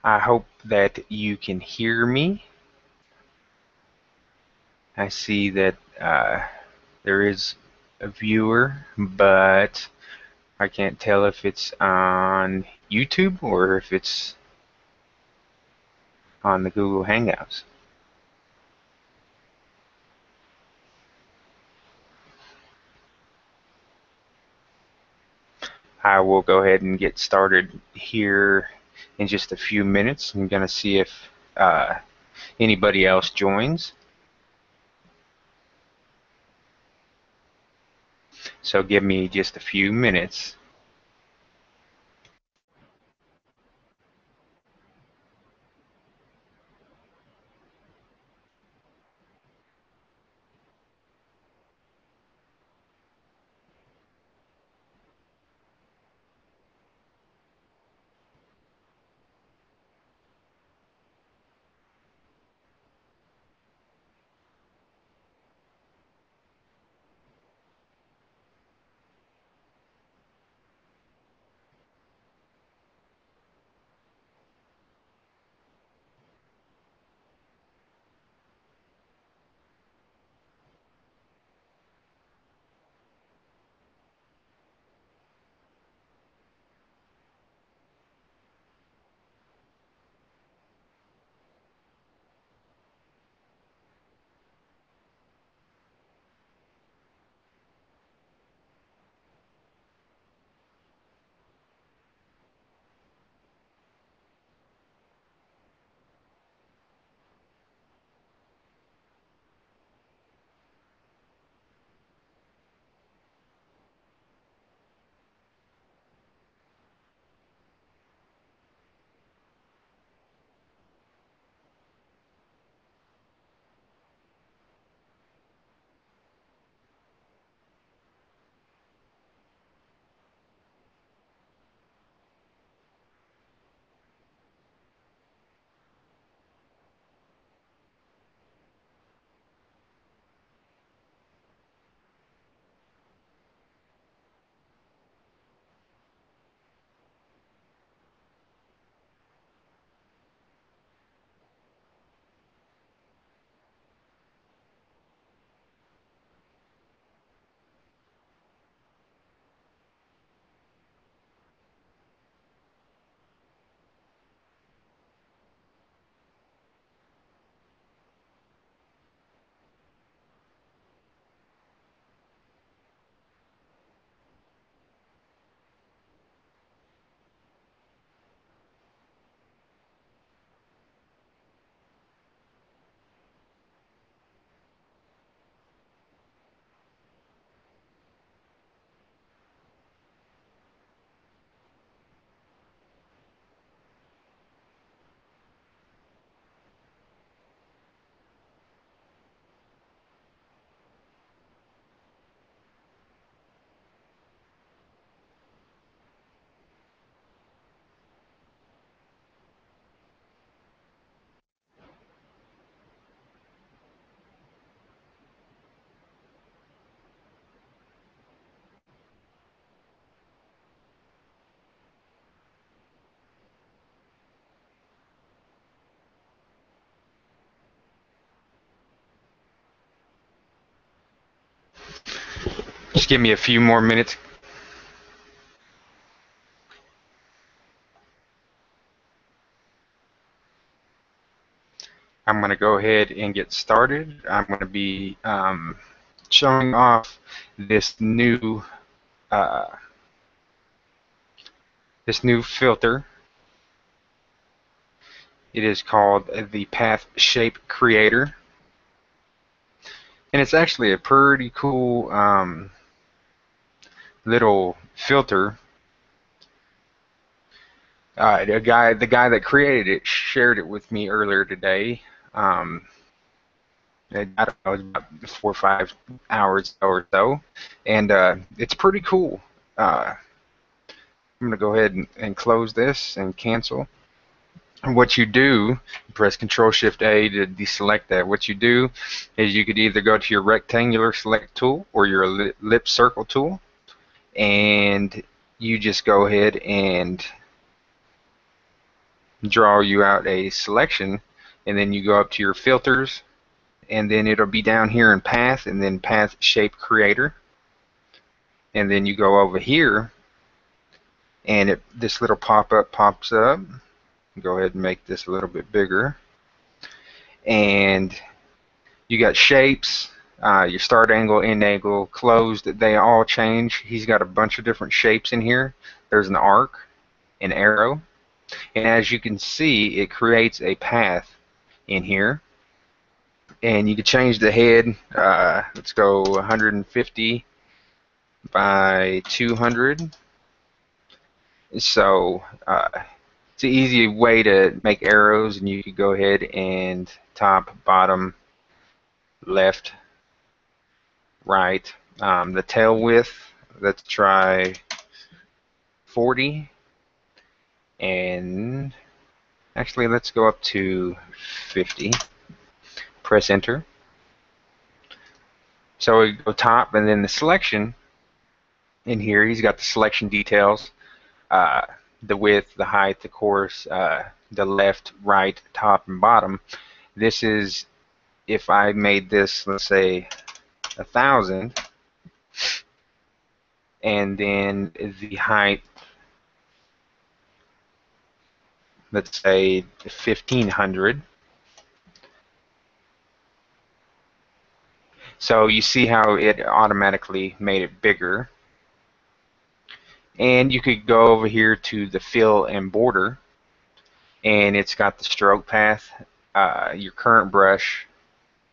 I hope that you can hear me. I see that there is a viewer, but I can't tell if it's on YouTube or if it's on the Google Hangouts. I will go ahead and get started here in just a few minutes. I'm going to see if anybody else joins. So give me just a few minutes. Just give me a few more minutes. I'm going to go ahead and get started. I'm going to be showing off this new uh, filter. It is called the Path Shape Creator, and it's actually a pretty cool little filter. The guy that created it shared it with me earlier today. I don't know, it was about 4 or 5 hours or so, and it's pretty cool. I'm going to go ahead and close this and cancel. And what you do, press Control Shift A to deselect that. What you do is you could either go to your rectangular select tool or your ellipse circle tool, and you just go ahead and draw you out a selection, and then you go up to your filters, and then it'll be down here in path, and then path shape creator, and then you go over here, and this little pop-up pops up. Go ahead and make this a little bit bigger, and you got shapes, your start angle, end angle, closed. They all change. He's got a bunch of different shapes in here. There's an arc, an arrow, and as you can see, it creates a path in here. And you can change the head. Let's go 150 by 200. So it's an easy way to make arrows, and you could go ahead and top, bottom, left, right. The tail width, let's try 40, and actually let's go up to 50. Press enter. So we go top, and then the selection in here, he's got the selection details, the width, the height, the course, the left, right, top, and bottom. This is if I made this, let's say 1,000, and then the height, let's say 1,500. So you see how it automatically made it bigger. And you could go over here to the fill and border, and it's got the stroke path, your current brush.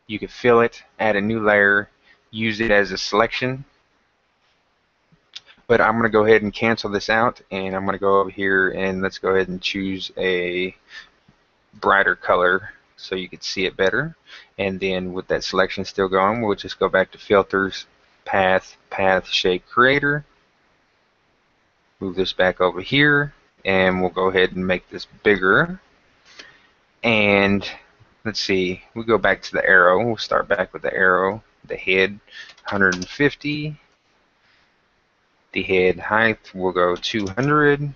You could fill it, add a new layer, use it as a selection. But I'm going to go ahead and cancel this out, and I'm going to go over here and let's go ahead and choose a brighter color so you can see it better. And then with that selection still going, we'll just go back to filters, path, path shape creator. Move this back over here, and we'll go ahead and make this bigger. And let's see, we go back to the arrow. We'll start back with the arrow, the head, 150. The head height, we'll go 200. And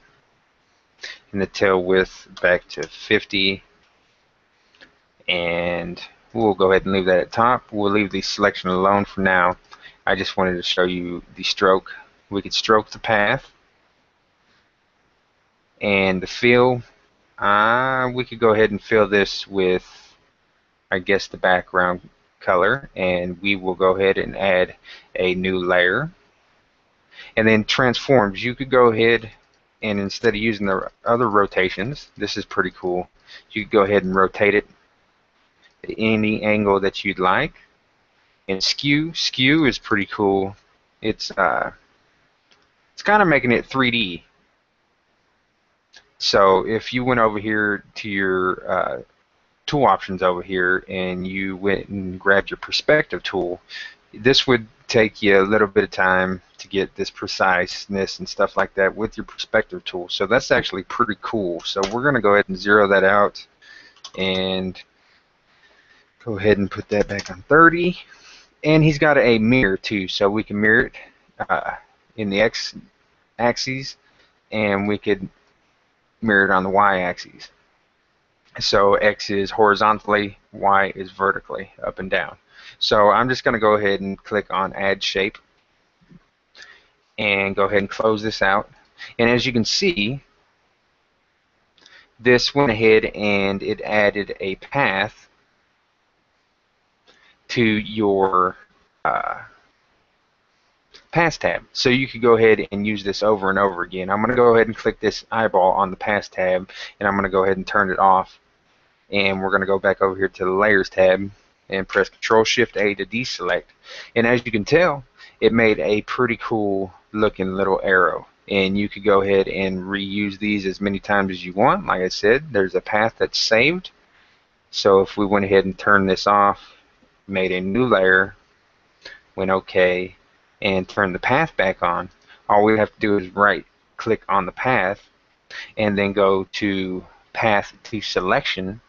the tail width back to 50. And we'll go ahead and leave that at top. We'll leave the selection alone for now. I just wanted to show you the stroke. We could stroke the path. And the fill, we could go ahead and fill this with, I guess, the background color, and we will go ahead and add a new layer. And then transforms, you could go ahead and instead of using the other rotations, this is pretty cool, you could go ahead and rotate it at any angle that you'd like. And skew is pretty cool. It's kind of making it 3D. So if you went over here to your tool options over here and you went and grabbed your perspective tool, this would take you a little bit of time to get this preciseness and stuff like that with your perspective tool. So that's actually pretty cool. So we're going to go ahead and zero that out and go ahead and put that back on 30. And he's got a mirror too, so we can mirror it in the X axis, and we could mirror it on the Y axis. So X is horizontally, Y is vertically, up and down. So I'm just going to go ahead and click on Add Shape and go ahead and close this out. And as you can see, this went ahead and it added a path to your Pass tab. So you could go ahead and use this over and over again. I'm going to go ahead and click this eyeball on the Pass tab, and I'm going to go ahead and turn it off. And we're going to go back over here to the Layers tab and press Control-Shift-A to deselect. And as you can tell, it made a pretty cool looking little arrow. And you could go ahead and reuse these as many times as you want. Like I said, there's a path that's saved. So if we went ahead and turned this off, made a new layer, went OK, and turn the path back on, all we have to do is right click on the path and then go to Path to Selection,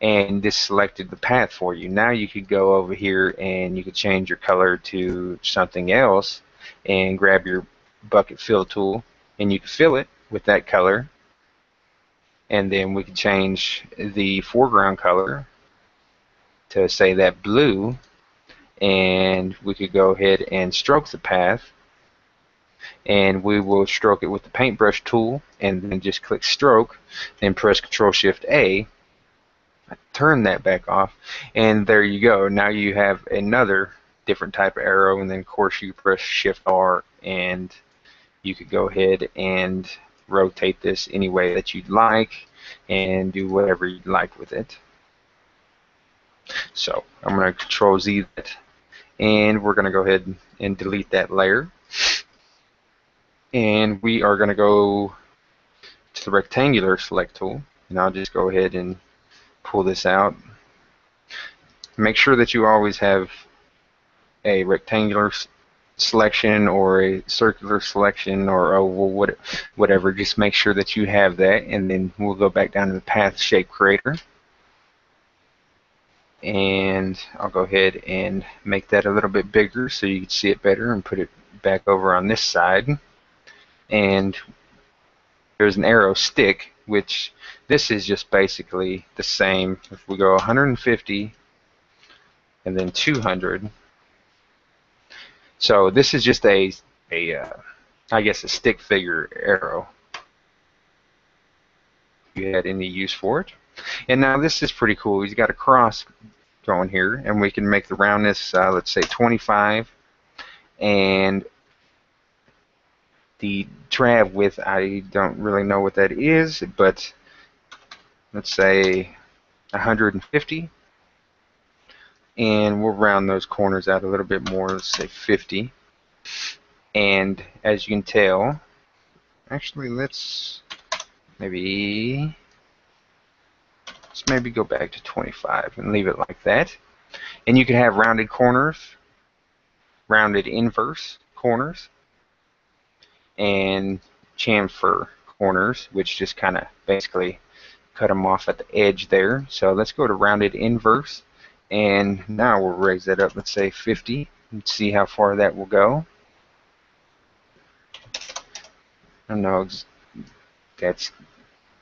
and this selected the path for you. Now you could go over here and you could change your color to something else and grab your bucket fill tool and you can fill it with that color, and then we can change the foreground color to say that blue, and we could go ahead and stroke the path, and we will stroke it with the paintbrush tool, and then just click stroke and press Control Shift A, turn that back off, and there you go. Now you have another different type of arrow, and then of course you press Shift R, and you could go ahead and rotate this any way that you'd like and do whatever you'd like with it. So I'm going to Control Z that, and we're going to go ahead and delete that layer, and we are going to go to the rectangular select tool, and I'll just go ahead and pull this out. Make sure that you always have a rectangular selection or a circular selection or oval, whatever. Just make sure that you have that, and then we'll go back down to the path shape creator, and I'll go ahead and make that a little bit bigger so you can see it better, and put it back over on this side. And there's an arrow stick, which this is just basically the same. If we go 150 and then 200, so this is just I guess a stick figure arrow. You had any use for it? And now this is pretty cool. He's got a cross going here, and we can make the roundness, let's say 25, and the trav width, I don't really know what that is, but let's say 150, and we'll round those corners out a little bit more, let's say 50. And as you can tell, actually let's maybe go back to 25 and leave it like that. And you can have rounded corners, rounded inverse corners, and chamfer corners, which just kind of basically cut them off at the edge there. So let's go to rounded inverse, and now we'll raise that up, let's say 50, and see how far that will go. I know that's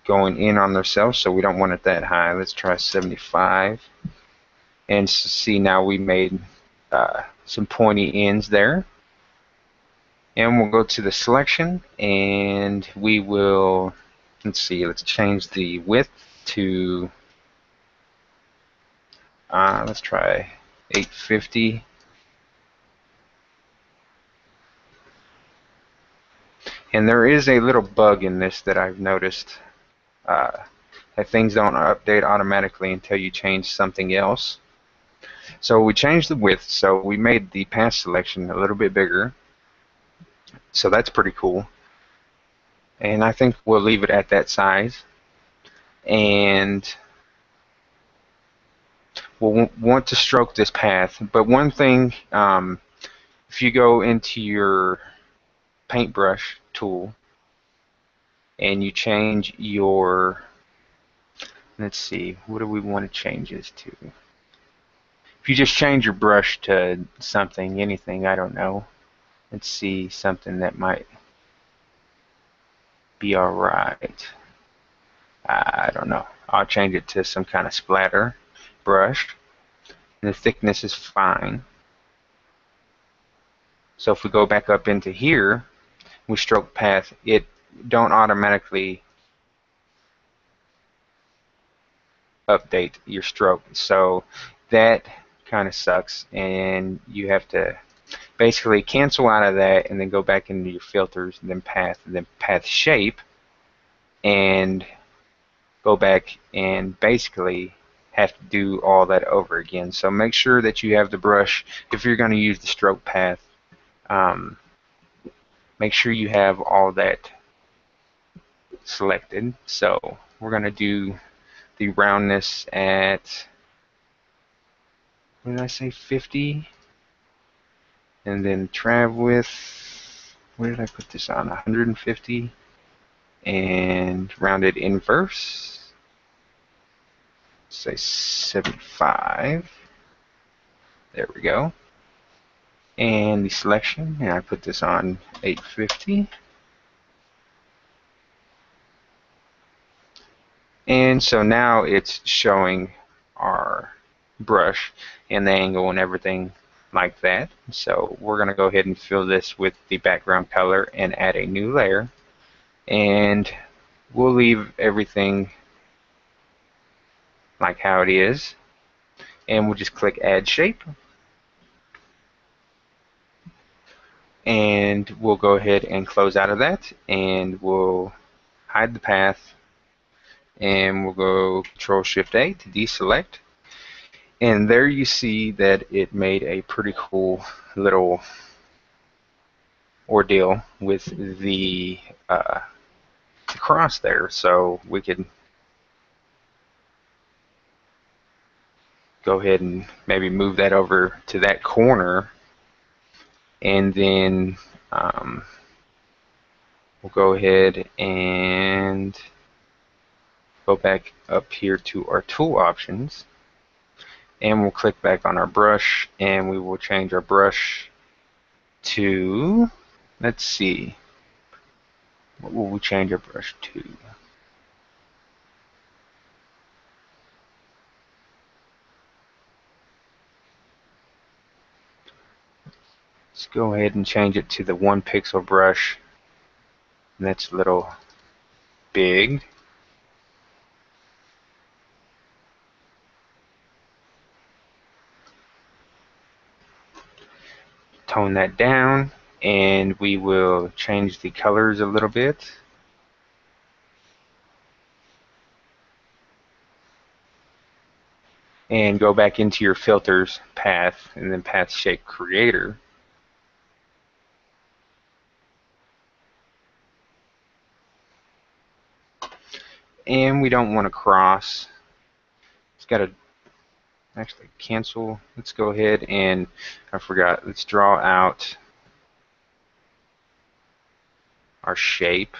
going in on themselves, so we don't want it that high. Let's try 75, and see, now we made some pointy ends there. And we'll go to the selection, and we will, let's see, let's change the width to, let's try 850. And there is a little bug in this that I've noticed, that things don't update automatically until you change something else. So we changed the width, so we made the path selection a little bit bigger. So that's pretty cool. And I think we'll leave it at that size. And we'll want to stroke this path. But one thing, if you go into your paintbrush tool and you change your, let's see, what do we want to change this to? If you just change your brush to something, anything, I don't know. Let's see, something that might be alright. I don't know. I'll change it to some kind of splatter brush. And the thickness is fine. So if we go back up into here, we stroke path, it don't automatically update your stroke. So that kind of sucks, and you have to basically cancel out of that and then go back into your filters, and then path shape, and go back and basically have to do all that over again. So make sure that you have the brush, if you're going to use the stroke path, make sure you have all that selected. So we're going to do the roundness at, what did I say, 50? And then trav width, where did I put this on? 150. And rounded inverse, say 75. There we go. And the selection, and I put this on 850. And so now it's showing our brush and the angle and everything like that. So we're going to go ahead and fill this with the background color and add a new layer. And we'll leave everything like how it is. And we'll just click Add Shape. And we'll go ahead and close out of that. And we'll hide the path. And we'll go Control-Shift-A to deselect. And there you see that it made a pretty cool little ordeal with the cross there. So we could go ahead and maybe move that over to that corner, and then we'll go ahead and go back up here to our tool options, and we'll click back on our brush, and we will change our brush to, let's see, what will we change our brush to? Let's go ahead and change it to the 1 pixel brush, and that's a little big. Tone that down, and we will change the colors a little bit. And go back into your filters path and then path shape creator. And we don't want to cross. It's got to actually cancel. Let's go ahead and, I forgot, let's draw out our shape,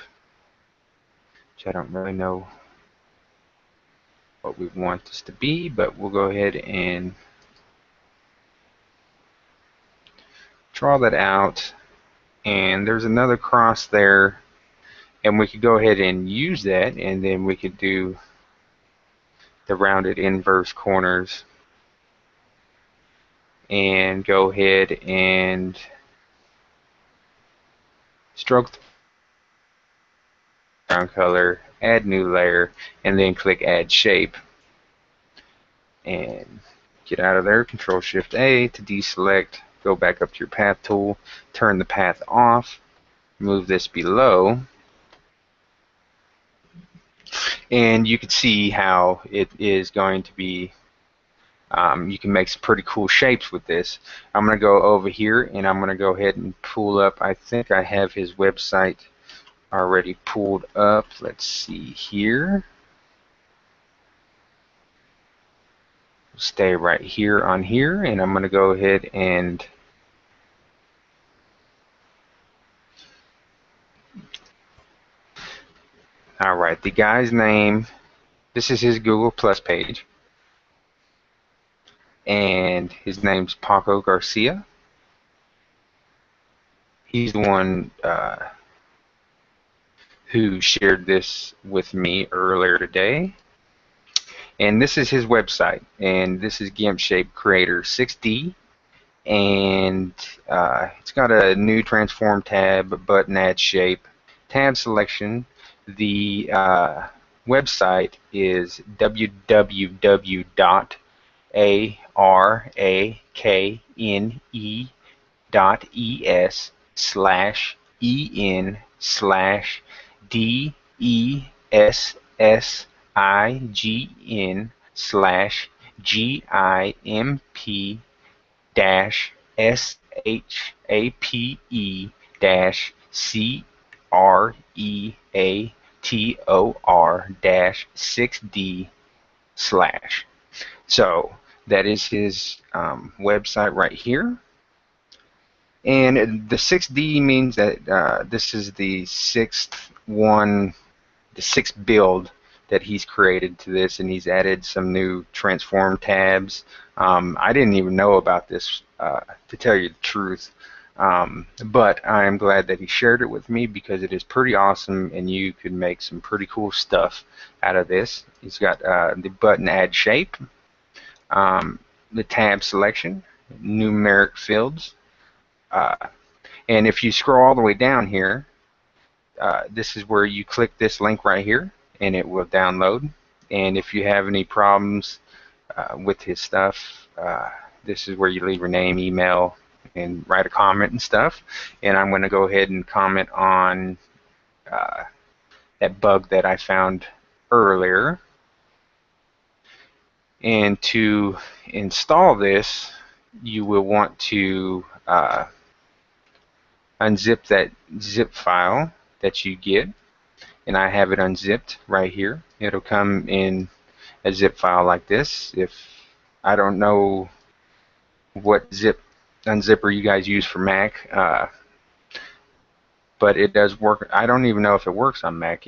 which I don't really know what we want this to be, but we'll go ahead and draw that out. And there's another cross there, and we could go ahead and use that, and then we could do the rounded inverse corners and go ahead and stroke the background color, add new layer, and then click Add Shape. And get out of there, Control-Shift-A to deselect, go back up to your path tool, turn the path off, move this below, and you can see how it is going to be, you can make some pretty cool shapes with this. I'm going to go over here and I'm going to go ahead and pull up, I think I have his website already pulled up. Let's see here. Stay right here on here, and I'm going to go ahead and alright, the guy's name, this is his Google Plus page, and his name's Paco Garcia. He's the one who shared this with me earlier today. And this is his website, and this is Gimp Shape Creator 6D, and it's got a new transform tab, button add shape, tab selection. The website is www.arkansas-gimp-creator-6D/. So that is his website right here. And the 6D means that this is the sixth build that he's created to this, and he's added some new transform tabs. I didn't even know about this, to tell you the truth. But I'm glad that he shared it with me because it is pretty awesome and you could make some pretty cool stuff out of this. He's got the button add shape, um, the tab selection, numeric fields, uh, and if you scroll all the way down here, this is where you click this link right here and it will download. And if you have any problems with his stuff, this is where you leave your name, email, and write a comment and stuff. And I'm going to go ahead and comment on that bug that I found earlier. And to install this, you will want to unzip that zip file that you get. And I have it unzipped right here. It'll come in a zip file like this. If I don't know what unzipper you guys use for Mac, but it does work. I don't even know if it works on Mac.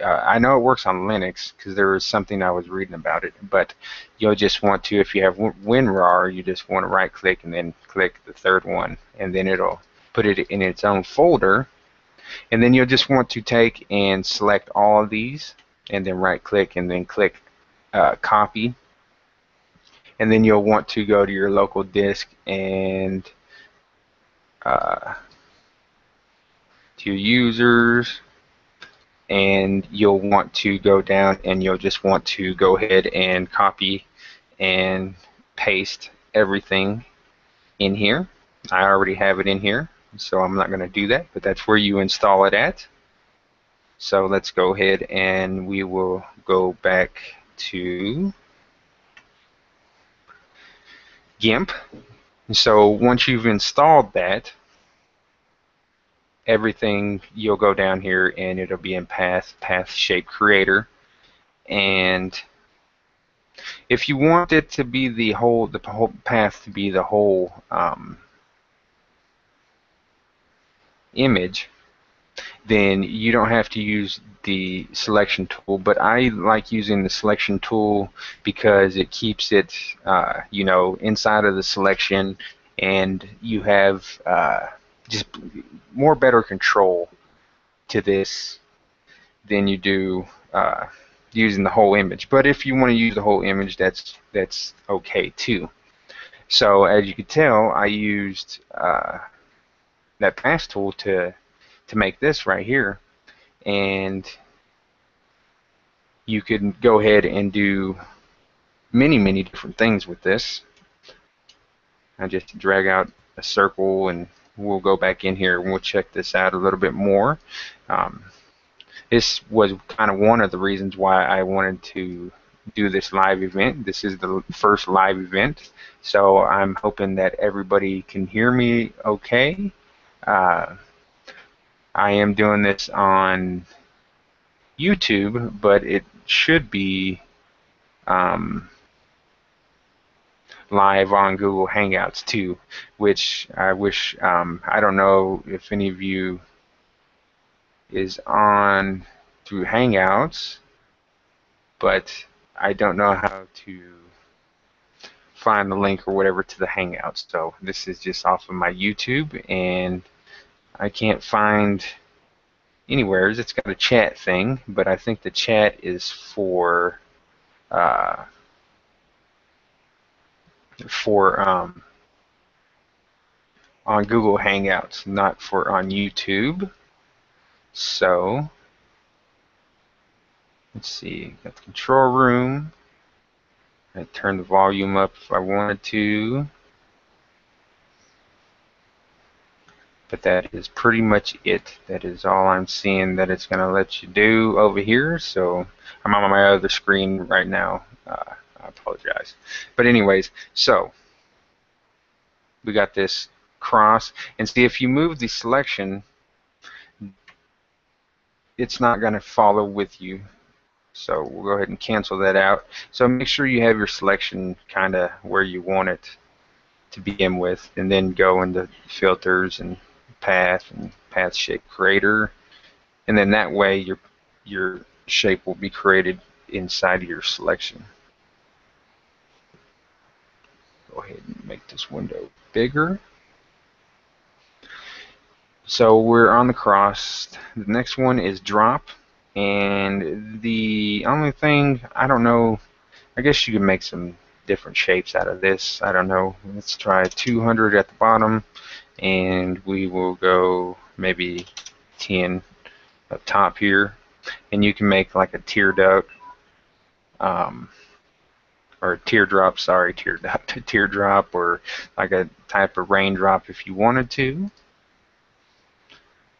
I know it works on Linux because there was something I was reading about it. But you'll just want to, if you have WinRAR, you just want to right click and then click the third one, and then it'll put it in its own folder. And then you'll just want to take and select all of these and then right click and then click copy. And then you'll want to go to your local disk and to users, and you'll want to go down and you'll just want to go ahead and copy and paste everything in here. I already have it in here, so I'm not going to do that, but that's where you install it at. So let's go ahead and we will go back to Gimp. And so once you've installed that, everything, you'll go down here and it'll be in path shape creator. And if you want it to be the whole path to be the whole image, then you don't have to use the selection tool. But I like using the selection tool because it keeps it you know, inside of the selection, and you have just more better control to this than you do using the whole image. But if you want to use the whole image, that's okay too. So as you can tell, I used that path tool to make this right here, and you can go ahead and do many different things with this. I just drag out a circle and we'll go back in here and we'll check this out a little bit more. This was kind of one of the reasons why I wanted to do this live event. This is the first live event, so I'm hoping that everybody can hear me okay. I am doing this on YouTube, but it should be live on Google Hangouts too, which I wish, I don't know if any of you is on through Hangouts, but I don't know how to find the link or whatever to the Hangouts. So this is just off of my YouTube, and I can't find anywhere. It's got a chat thing, but I think the chat is for on Google Hangouts, not for on YouTube. So let's see, got the control room. I turn the volume up if I wanted to, but that is pretty much it. That is all I'm seeing that it's going to let you do over here. So I'm on my other screen right now. I apologize. But anyways, so we got this cross, and see, if you move the selection, it's not going to follow with you. So we'll go ahead and cancel that out. So make sure you have your selection kind of where you want it to begin with, and then go into filters and path shape creator, and then that way your shape will be created inside of your selection. Go ahead and make this window bigger. So we're on the cross. The next one is drop. And the only thing, I don't know, I guess you can make some different shapes out of this. I don't know. Let's try 200 at the bottom, and we will go maybe 10 up top here. And you can make like a tear duct, um, or teardrop, sorry, teardrop, or like a type of raindrop if you wanted to.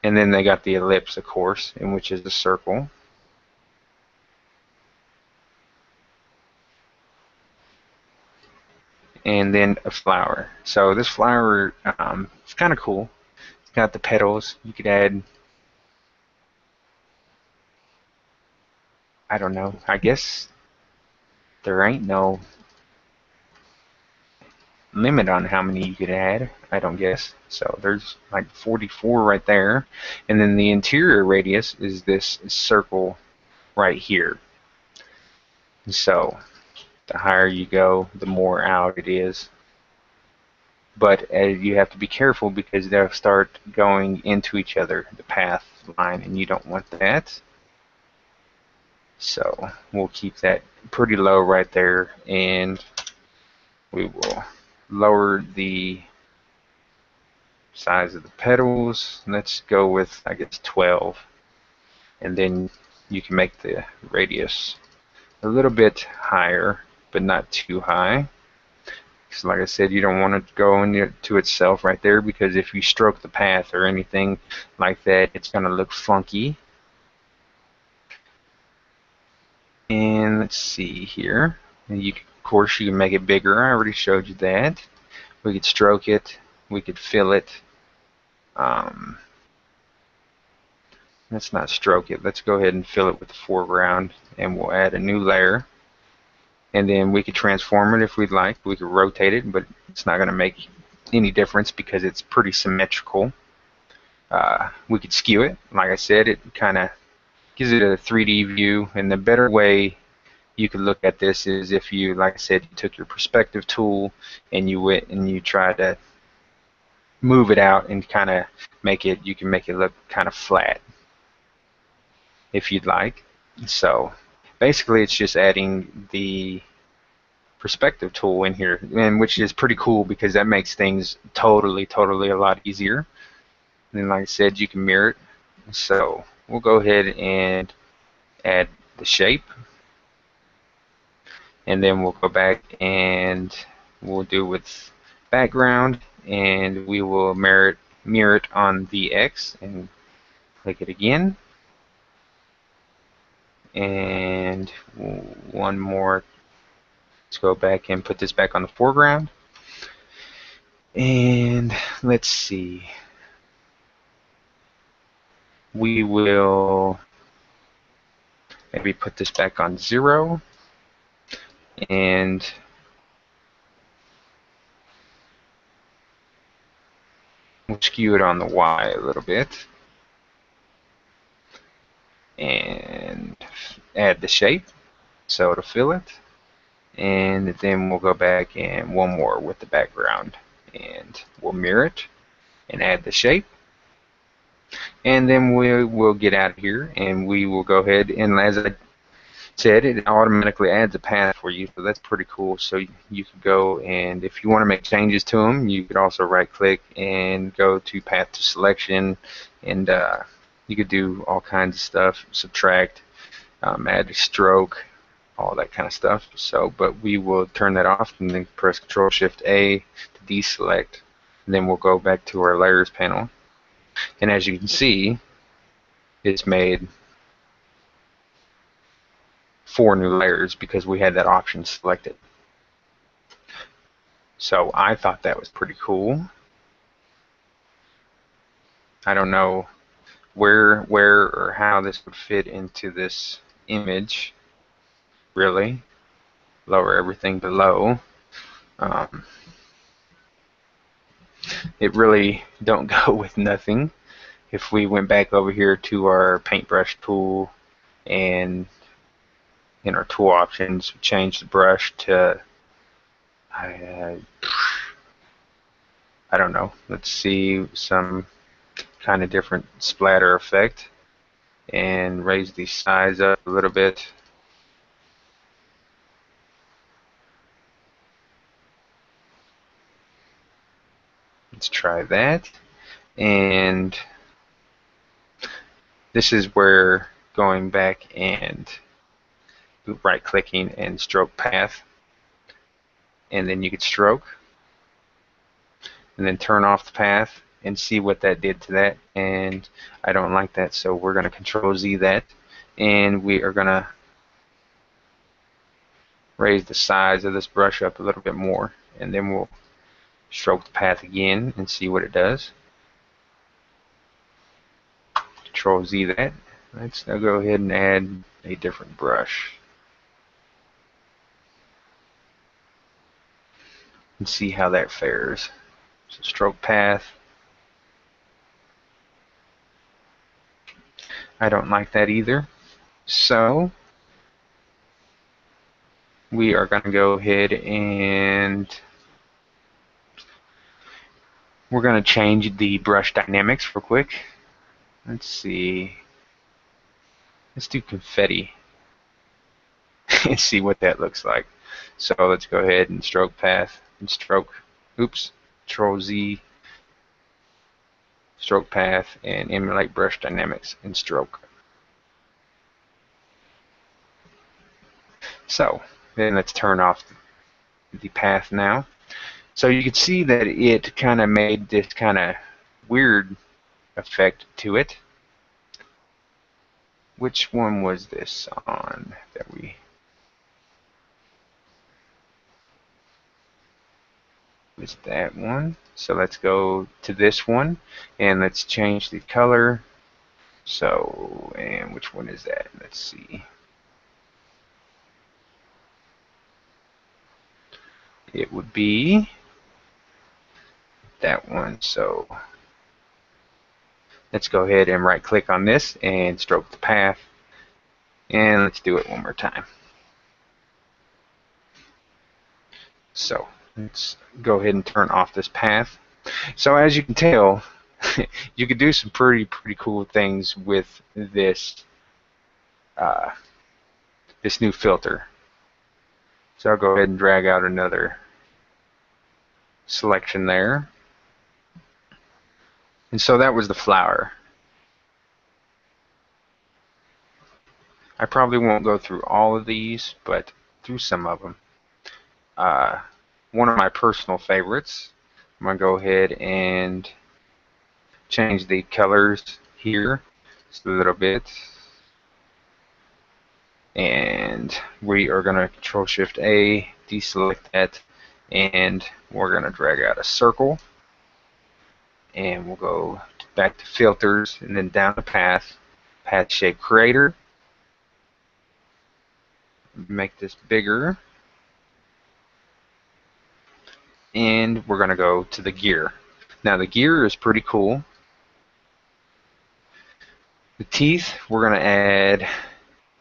And then they got the ellipse, of course, in which is the circle. And then a flower. So this flower, it's kind of cool. It's got the petals. You could add, I don't know, I guess there ain't no limit on how many you could add, I don't guess. So there's like 44 right there. And then the interior radius is this circle right here. So the higher you go, the more out it is. But you have to be careful because they'll start going into each other, the path line, and you don't want that. So we'll keep that pretty low right there, and we will lower the size of the petals. Let's go with, I guess, 12. And then you can make the radius a little bit higher, but not too high. So like I said, you don't want to go into itself right there, because if you stroke the path or anything like that, it's going to look funky. And let's see here. And of course, you can make it bigger. I already showed you that. We could stroke it. We could fill it. Let's not stroke it. Let's go ahead and fill it with the foreground, and we'll add a new layer. And then we could transform it if we'd like. We could rotate it, but it's not going to make any difference because it's pretty symmetrical. We could skew it. Like I said, it kind of gives it a 3D view. And the better way you could look at this is if you, like I said, you took your perspective tool and you went and you tried to move it out and kind of make it, you can make it look kind of flat if you'd like. So basically it's just adding the perspective tool in here, and which is pretty cool because that makes things totally a lot easier. And then like I said, you can mirror it. So we'll go ahead and add the shape, and then we'll go back and we'll do with background, and we will mirror it on the X and click it again. And one more. Let's go back and put this back on the foreground. And let's see. We will maybe put this back on 0. And we'll skew it on the Y a little bit. And add the shape so it'll fill it. And then we'll go back and one more with the background, and we'll mirror it and add the shape. And then we will get out of here, and we will go ahead, and as I said, it automatically adds a path for you, so that's pretty cool. So you could go, and if you want to make changes to them, you could also right click and go to path to selection, and you could do all kinds of stuff, subtract, add a stroke, all that kind of stuff. So, but we will turn that off and then press Control Shift A to deselect, and then we'll go back to our layers panel. And as you can see, it's made 4 new layers because we had that option selected. So I thought that was pretty cool. I don't know where or how this would fit into this image, really. Lower everything below. It really don't go with nothing. If we went back over here to our paintbrush tool and in our tool options, change the brush to I don't know. Let's see, some kind of different splatter effect, and raise the size up a little bit. Let's try that. And this is where going back and right clicking and stroke path, and then you could stroke and then turn off the path and see what that did to that. And I don't like that, so we're going to Control Z that, and we are going to raise the size of this brush up a little bit more, and then we'll stroke the path again and see what it does. Control Z that. Let's now go ahead and add a different brush and see how that fares. So stroke path. I don't like that either. So we are going to go ahead and we're going to change the brush dynamics real quick. Let's see. Let's do confetti and see what that looks like. So let's go ahead and stroke path and stroke. Oops. Control Z. Stroke path and emulate brush dynamics and stroke. So then let's turn off the path now. So you can see that it kind of made this kind of weird effect to it. Which one was this on that we... was that one. So let's go to this one and let's change the color. So, and which one is that? Let's see. It would be that one. So let's go ahead and right click on this and stroke the path, and let's do it one more time. So let's go ahead and turn off this path. So as you can tell, you could do some pretty cool things with this this new filter. So I'll go ahead and drag out another selection there. And so that was the flower. I probably won't go through all of these, but through some of them. One of my personal favorites, I'm going to go ahead and change the colors here just a little bit. And we are going to Control Shift A, deselect that, and we're going to drag out a circle. And we'll go back to filters and then down to path, path shape creator. Make this bigger. And we're going to go to the gear. Now the gear is pretty cool. The teeth, we're going to add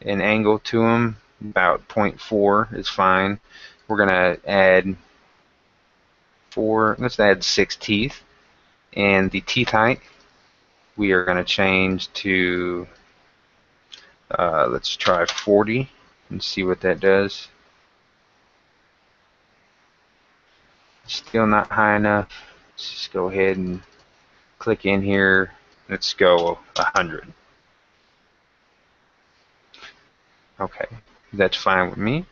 an angle to them. About 0.4 is fine. We're going to add let's add 6 teeth. And the teeth height, we are going to change to, let's try 40 and see what that does. Still not high enough. Let's just go ahead and click in here. Let's go 100. Okay, that's fine with me.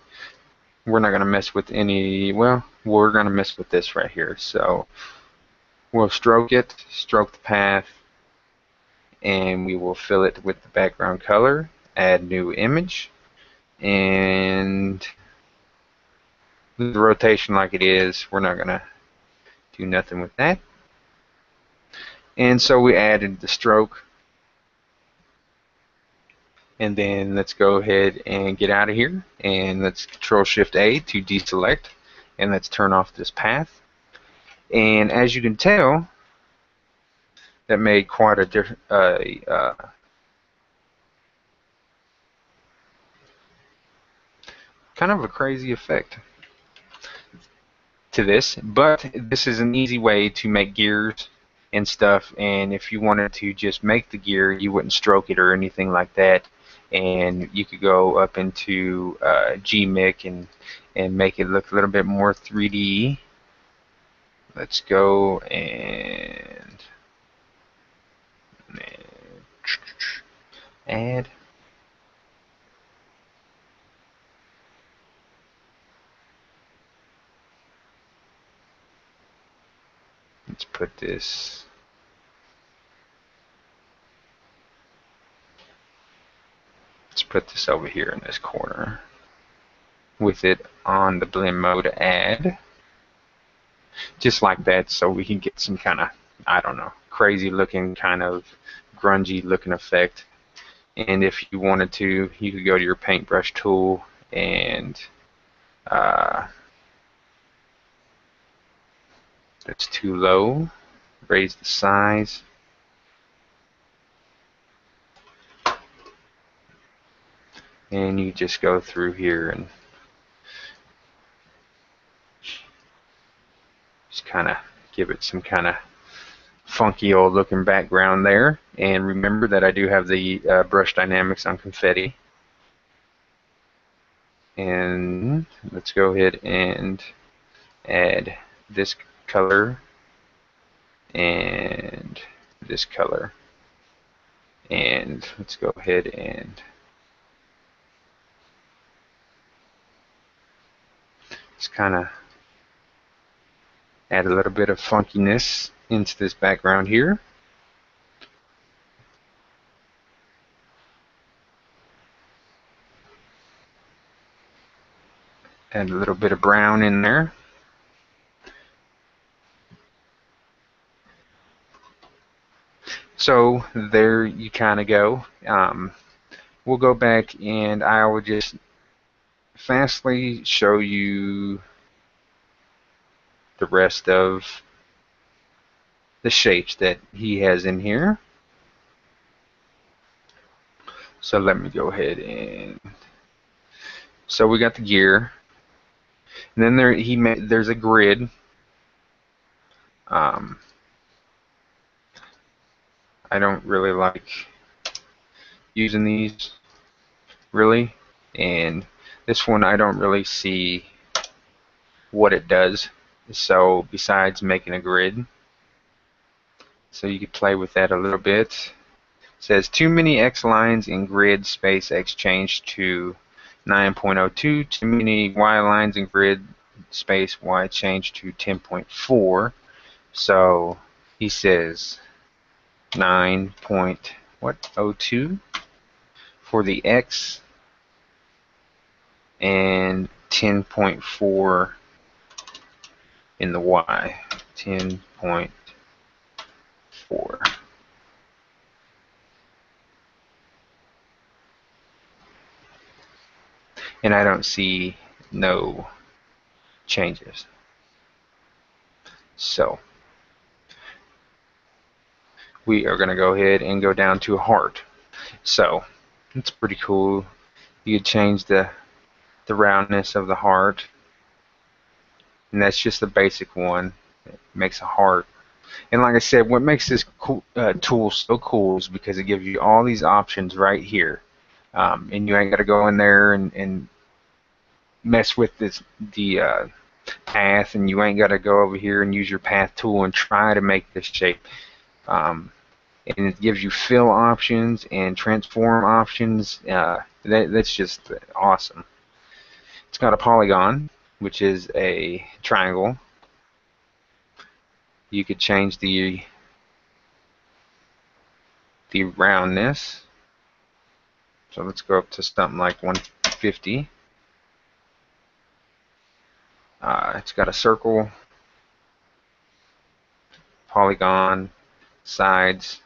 We're not going to mess with any, well, we're going to mess with this right here. So we'll stroke it, stroke the path, and we will fill it with the background color, add new image, and the rotation like it is. We're not going to do nothing with that. And so we added the stroke. And then let's go ahead and get out of here, and let's Control Shift A to deselect, and let's turn off this path. And as you can tell, that made quite a different kind of a crazy effect to this, but this is an easy way to make gears and stuff. And if you wanted to just make the gear, you wouldn't stroke it or anything like that. And you could go up into Gmp and make it look a little bit more 3D. Let's go and add. Let's put this. Let's put this over here in this corner with it on the blend mode add. Just like that, so we can get some kind of, I don't know, crazy looking, kind of grungy looking effect. And if you wanted to, you could go to your paintbrush tool and that's too low. Raise the size. And you just go through here and just kind of give it some kind of funky old looking background there. And remember that I do have the brush dynamics on confetti. And let's go ahead and add this color and this color. And let's go ahead and just kind of add a little bit of funkiness into this background here. Add a little bit of brown in there. So there you kind of go. We'll go back and I will just fastly show you the rest of the shapes that he has in here. So let me go ahead and, so we got the gear, and then there's a grid. I don't really like using these really, and this one I don't really see what it does, so besides making a grid, so you could play with that a little bit. It says too many X lines in grid space X changed to 9.02, too many Y lines in grid space Y changed to 10.4. So he says 9.02 for the X and 10.4 in the Y. 10.4. And I don't see no changes. So we are going to go ahead and go down to a heart. So it's pretty cool. You could change the roundness of the heart, and that's just the basic one. It makes a heart. And like I said, what makes this tool so cool is because it gives you all these options right here, and you ain't got to go in there and mess with the path, and you ain't got to go over here and use your path tool and try to make this shape. And it gives you fill options and transform options. That's just awesome. It's got a polygon, which is a triangle. You could change the roundness. So let's go up to something like 150. It's got a circle, polygon, sides.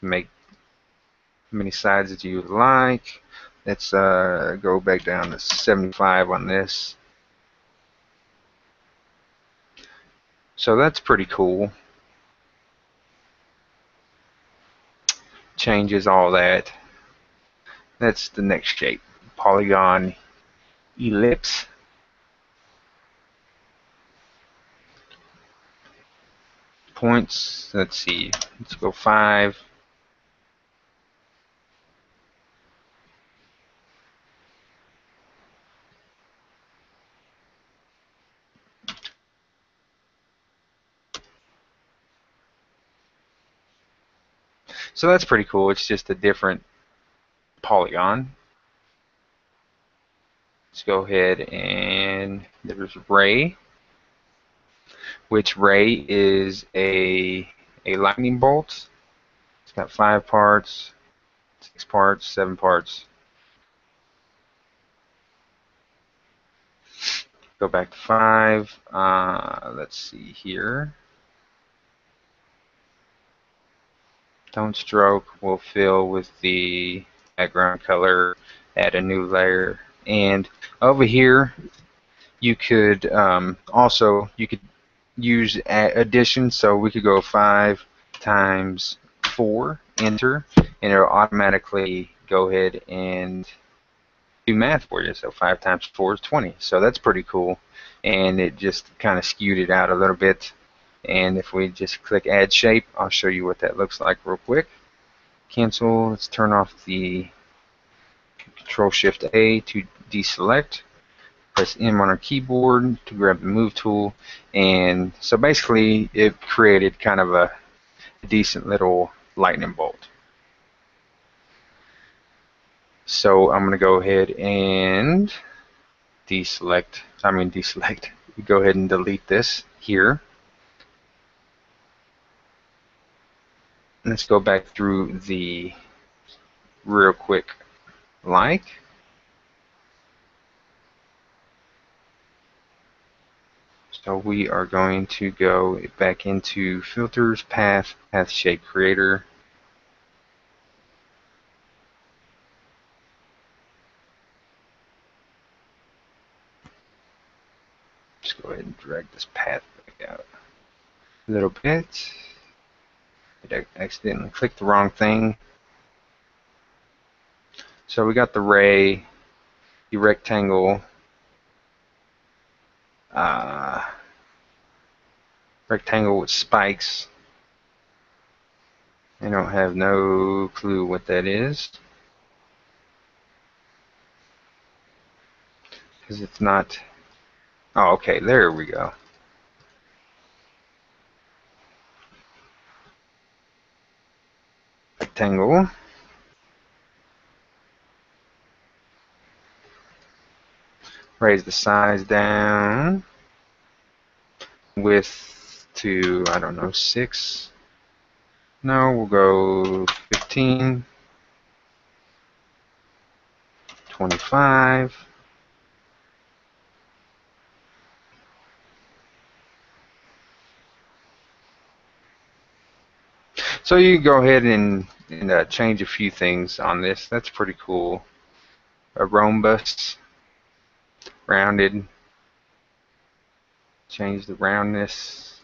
Make how many sides that you would like. Let's go back down to 75 on this. So that's pretty cool. Changes all that. That's the next shape. Polygon ellipse. points. Let's see. Let's go 5. So that's pretty cool. It's just a different polygon. Let's go ahead and there's Ray, which Ray is a lightning bolt. It's got 5 parts, 6 parts, 7 parts. Go back to 5. Let's see here. Tone stroke will fill with the background color. Add a new layer, and over here you could also use addition. So we could go 5 times 4, enter, and it'll automatically go ahead and do math for you. So 5 times 4 is 20. So that's pretty cool, and it just kind of skewed it out a little bit. And if we just click add shape, I'll show you what that looks like real quick. Cancel. Let's turn off the Control Shift A to deselect. Press M on our keyboard to grab the move tool, and so basically it created kind of a decent little lightning bolt. So I'm going to go ahead and deselect, go ahead and delete this here. Let's go back through the real quick like. So we are going to go back into filters, path shape creator. Just go ahead and drag this path back out a little bit. I accidentally clicked the wrong thing. So we got the ray, the rectangle, rectangle with spikes. I don't have no clue what that is, because it's not. Oh, okay, there we go. Rectangle. Raise the size down. Width to, I don't know, 6. No, we'll go 15. 25. So you can go ahead and change a few things on this. That's pretty cool. A rhombus, rounded. Change the roundness.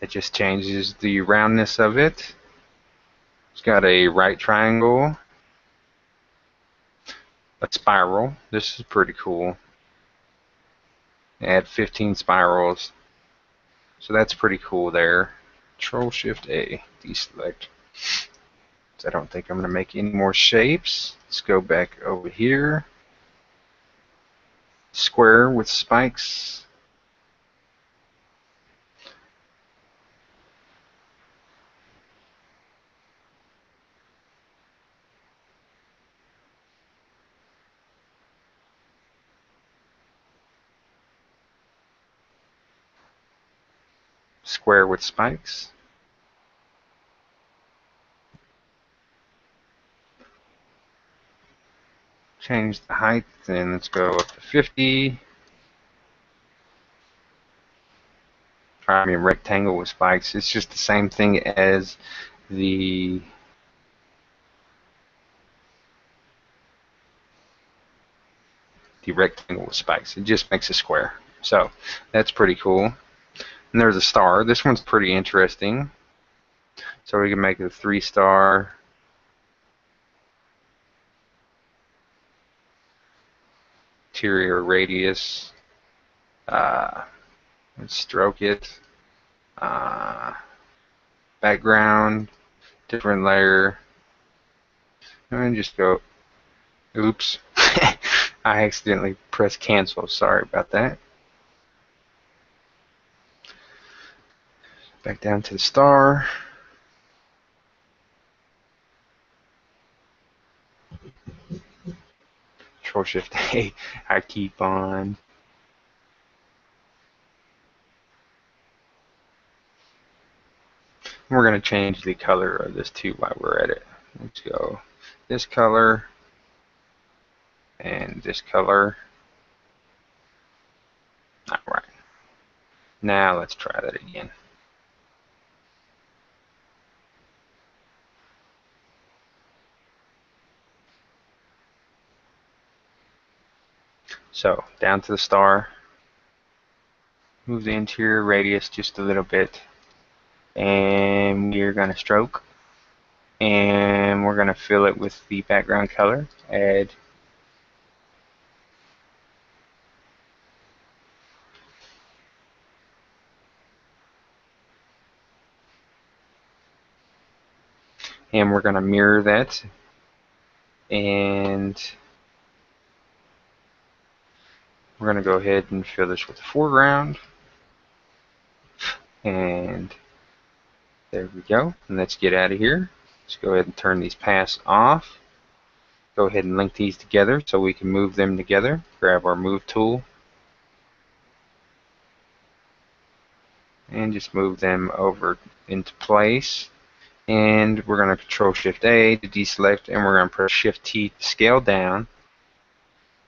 It just changes the roundness of it. It's got a right triangle, a spiral. This is pretty cool. Add 15 spirals. So that's pretty cool there. Control Shift A, deselect. So I don't think I'm going to make any more shapes. Let's go back over here. Square with spikes. Square with spikes. Change the height, and let's go up to 50. I mean, rectangle with spikes. It's just the same thing as the rectangle with spikes. It just makes a square. So that's pretty cool. And there's a star. This one's pretty interesting. So we can make it a 3-star. Interior radius. Uh, let's stroke it. Background, different layer, and just go. Oops. I accidentally pressed cancel. Sorry about that. Back down to the star. Control Shift A. I keep on. We're going to change the color of this too while we're at it. Let's go this color and this color. Alright. Now let's try that again. So down to the star. Move the interior radius just a little bit. And we're going to stroke. And we're going to fill it with the background color. Add. And we're going to mirror that. And we're going to go ahead and fill this with the foreground. And there we go. And let's get out of here. Let's go ahead and turn these paths off. Go ahead and link these together so we can move them together. Grab our move tool and just move them over into place. And we're going to Control Shift A to deselect, and we're going to press Shift T to scale down.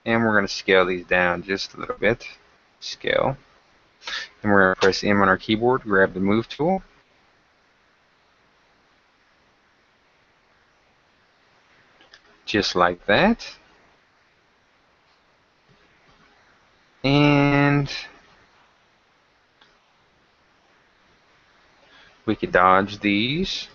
And we're going to scale these down just a little bit. Scale. And we're going to press M on our keyboard, grab the move tool. Just like that. And we could dodge these.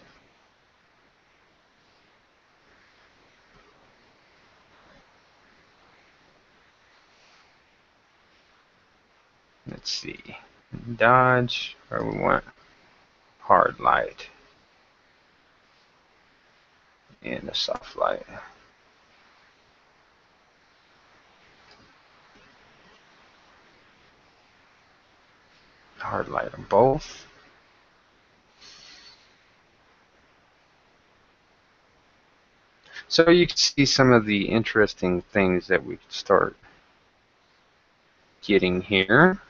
Let's see. Dodge, or we want hard light and a soft light. Hard light on both. So you can see some of the interesting things that we could start getting here.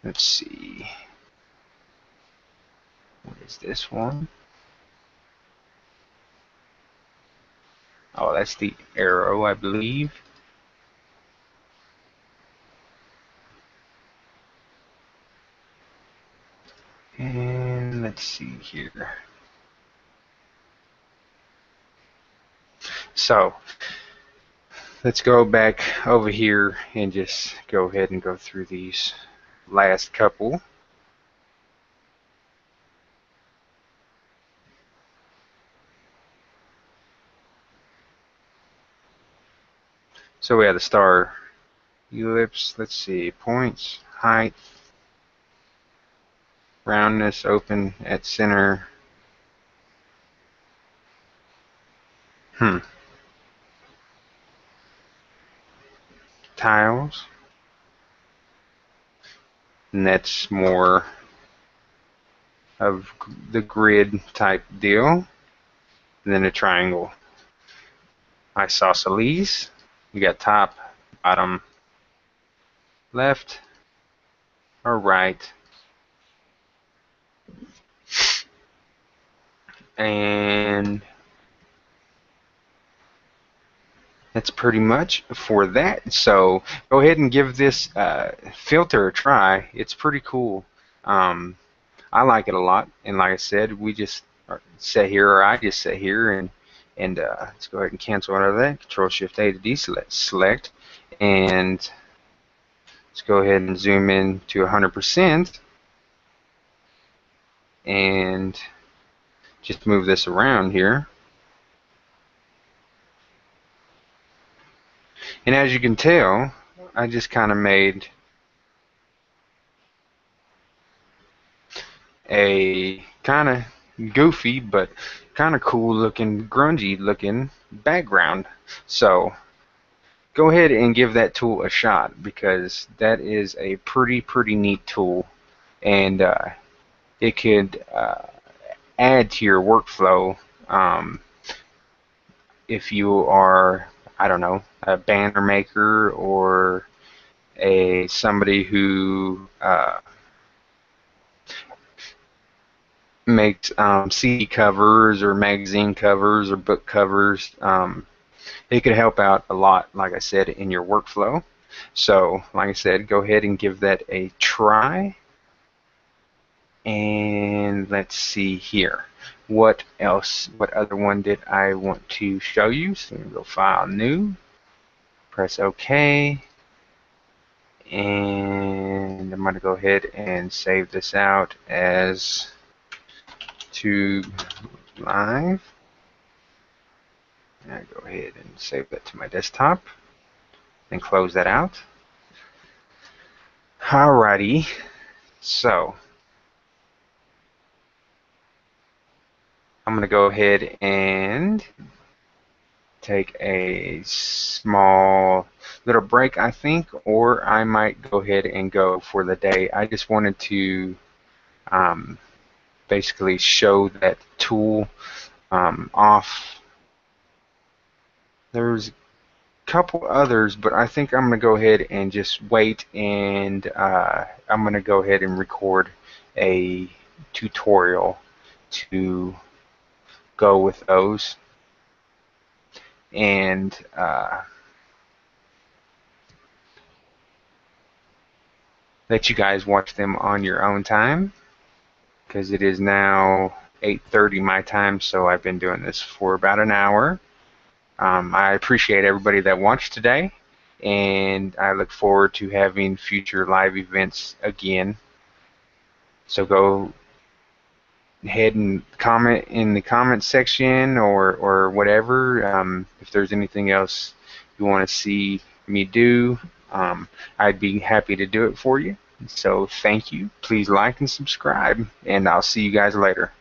Let's see. What is this one? Oh, that's the arrow, I believe. And let's see here. So let's go back over here and just go ahead and go through these last couple. So we have the star ellipse. Let's see, points, height, roundness, open at center. Tiles. And that's more of the grid type deal. And then a triangle. Isosceles. You got top, bottom, left, or right. And that's pretty much for that. So go ahead and give this filter a try. It's pretty cool. I like it a lot. And like I said, we just sit here, or I just sit here, and let's go ahead and cancel out of that. Control Shift A to deselect. Select, and let's go ahead and zoom in to 100%, and just move this around here. And as you can tell, I just kind of made a kind of goofy but kind of cool looking, grungy looking background. So go ahead and give that tool a shot, because that is a pretty neat tool, and it could add to your workflow. um, if you are, I don't know, a banner maker, or a somebody who makes CD covers or magazine covers or book covers. It could help out a lot, like I said, in your workflow. So, like I said, go ahead and give that a try. And let's see here. What else? What other one did I want to show you? So I'm going to go File, New, press OK, and I'm going to go ahead and save this out as to Live. I'll go ahead and save that to my desktop and close that out. Alrighty, so I'm going to go ahead and take a small little break, I think, or I might go ahead and go for the day. I just wanted to basically show that tool off. There's a couple others, but I think I'm going to go ahead and just wait, and I'm going to go ahead and record a tutorial to go with those, and let you guys watch them on your own time, because it is now 8:30 my time, so I've been doing this for about an hour. I appreciate everybody that watched today, and I look forward to having future live events again. So go ahead and comment in the comment section, or whatever. If there's anything else you want to see me do, I'd be happy to do it for you. So thank you. Please like and subscribe, and I'll see you guys later.